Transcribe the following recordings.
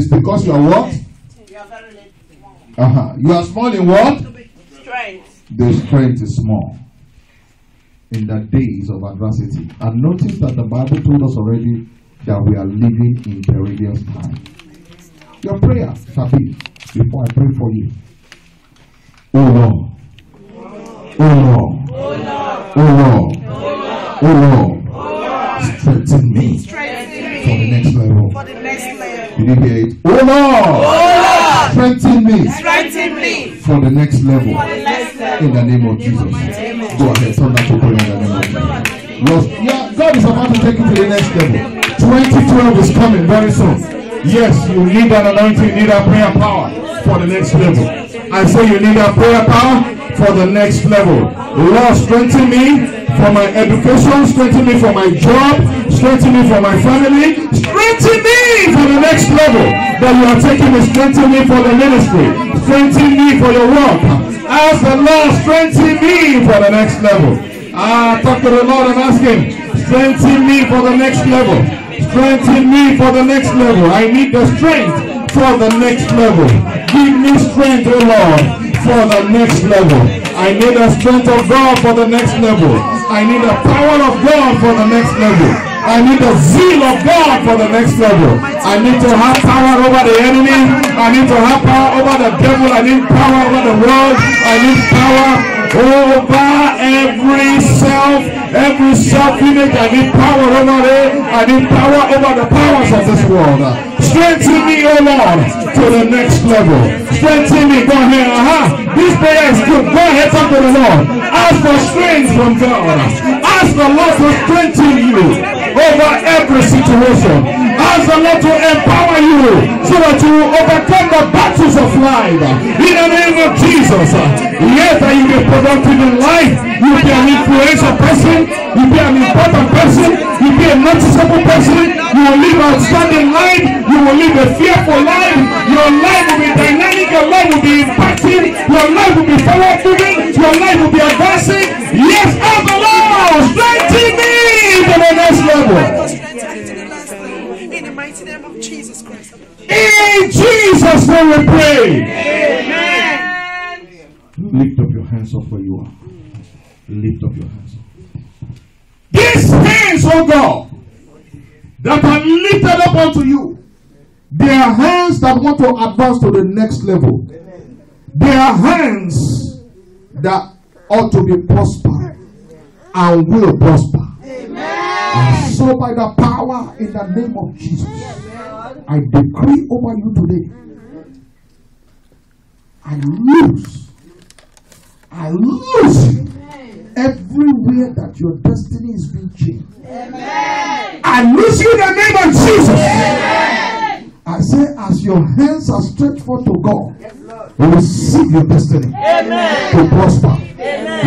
It's because you are what? You are very small. You are small in what? Strength. The strength is small in the days of adversity. And notice that the Bible told us already that we are living in perilous time. Your prayer shall be, before I pray for you, oh Lord, oh Lord, oh Lord, oh Lord, strengthen me for the next level. For the next level. Did you hear it? Oh Lord, strengthen me for the next level. In the name of Jesus. Go ahead, turn that to prayer in the name of Jesus. Lord, yeah, God is about to take you to the next level. 2012 is coming very soon. Yes, you need that anointing, you need that prayer power for the next level. I say you need that prayer power for the next level. Lord, strengthen me for my education, strengthen me for my job, strengthen me for my family, strengthen me for the next level that you are taking me, strengthen me for the ministry, strengthen me for your work. Ask the Lord, strengthen me for the next level. Talk to the Lord and ask him, strengthen me for the next level. Strengthen me for the next level. I need the strength for the next level. Give me strength, O Lord, for the next level. I need the strength of God for the next level. I need the power of God for the next level. I need the zeal of God for the next level. I need to have power over the enemy. I need to have power over the devil. I need power over the world. I need power over every self-image. I need power over it. I need power over the powers of this world. Strengthen me, O Lord, to the next level. Strengthen me. Go ahead. This prayer is good. Go ahead, talk to the Lord. Ask for strength from God. Ask the Lord to strengthen you over every situation. Ask the Lord to empower you so that you will overcome the battles of life. In the name of Jesus. Yes, that you be productive in life. You be an influential person. You be an important person. You be a noticeable person. You will live an outstanding life. You will live a fearful life. Your life will be dynamic. Your life will be impacting. Your life will be forward moving. Your life will be advancing. Yes, ask the Lord, strengthen me to the next level. In the mighty name of Jesus Christ. In Jesus' name we pray. Amen. Lift up your hands up where you are. Lift up your hands up. These hands, oh God, that are lifted up unto you, they are hands that want to advance to the next level. They are hands that ought to be prospered and will prosper. And so by the power in the name of Jesus, I decree over you today, I lose you everywhere that your destiny is being changed. I lose you in the name of Jesus. I say, as your hands are stretched forth to God, receive your destiny to prosper.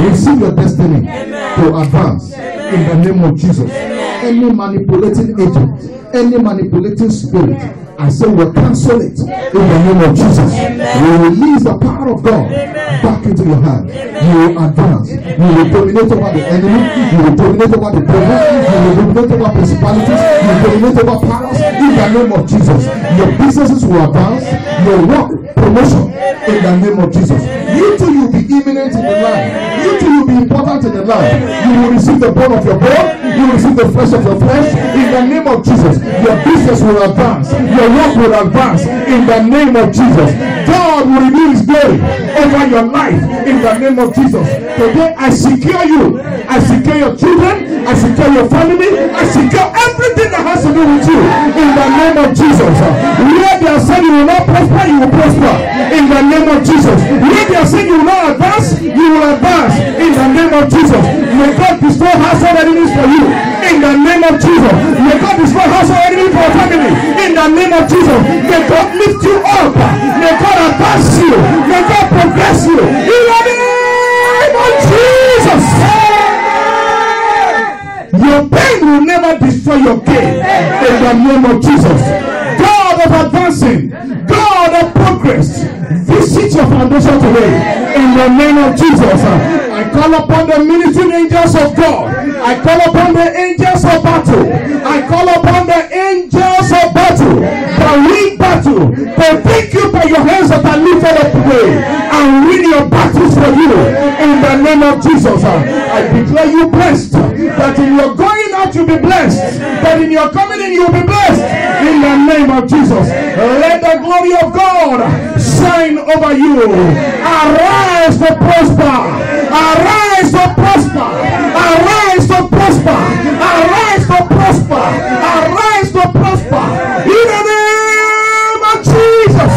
Receive your destiny to advance in the name of Jesus. Any manipulating agent, any manipulating spirit, I say we'll cancel it in the name of Jesus. We release the power of God back into your hand. You will advance. You will dominate over the enemy. You will dominate over the devil. You will dominate over principalities. You will dominate over powers in the name of Jesus. Your businesses will advance. Your work, promotion in the name of Jesus. You too, you will be imminent in the land. You too, you will be important in the land. You will receive the bone of your bone. You will receive the flesh of your flesh in the name of Jesus. Your business will advance. Your work will advance in the name of Jesus. God will reveal his glory over your life in the name of Jesus. Today I secure you. I secure your children. I secure your family. I secure everything that has to do with you in the name of Jesus. Where they are saying you will not prosper, you will prosper in the name of Jesus. Where they are saying you will not advance, you will advance in the name of Jesus. May God destroy household enemies for you in the name of Jesus. May God destroy household enemies for your family in the name of Jesus. May God lift you up. May God advance you. May God progress you in the name of Jesus. Your pain will never destroy your gain in the name of Jesus. God of advancing, God of progress, visit your foundation today in the name of Jesus. I call upon the ministering angels of God. I call upon the angels of battle. I call upon the angels of battle. The wing battle you, to pick you by your hands that are lifted up today, and win your battles for you. In the name of Jesus, I declare you blessed. That in your going out you'll be blessed. That in your coming in you'll be blessed. In the name of Jesus, let the glory of God shine over you. Arise to prosper. Arise to prosper. Arise to prosper. Arise to prosper. Arise to prosper. In the name of Jesus.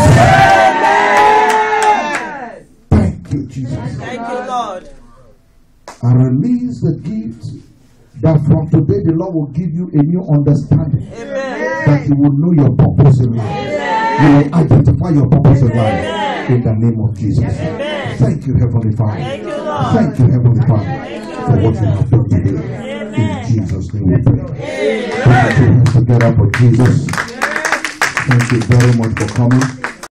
Thank you, Jesus. Thank you, Lord. I release the gift that from today the Lord will give you a new understanding. Amen. That you will know your purpose in life. You will identify your purpose in life. In the name of Jesus. Amen. Thank you, Heavenly Father. Thank you, Lord. Thank you, Heavenly Father, for what you have done today. In Jesus' name we pray. Put your hands together for Jesus. Thank you very much for coming.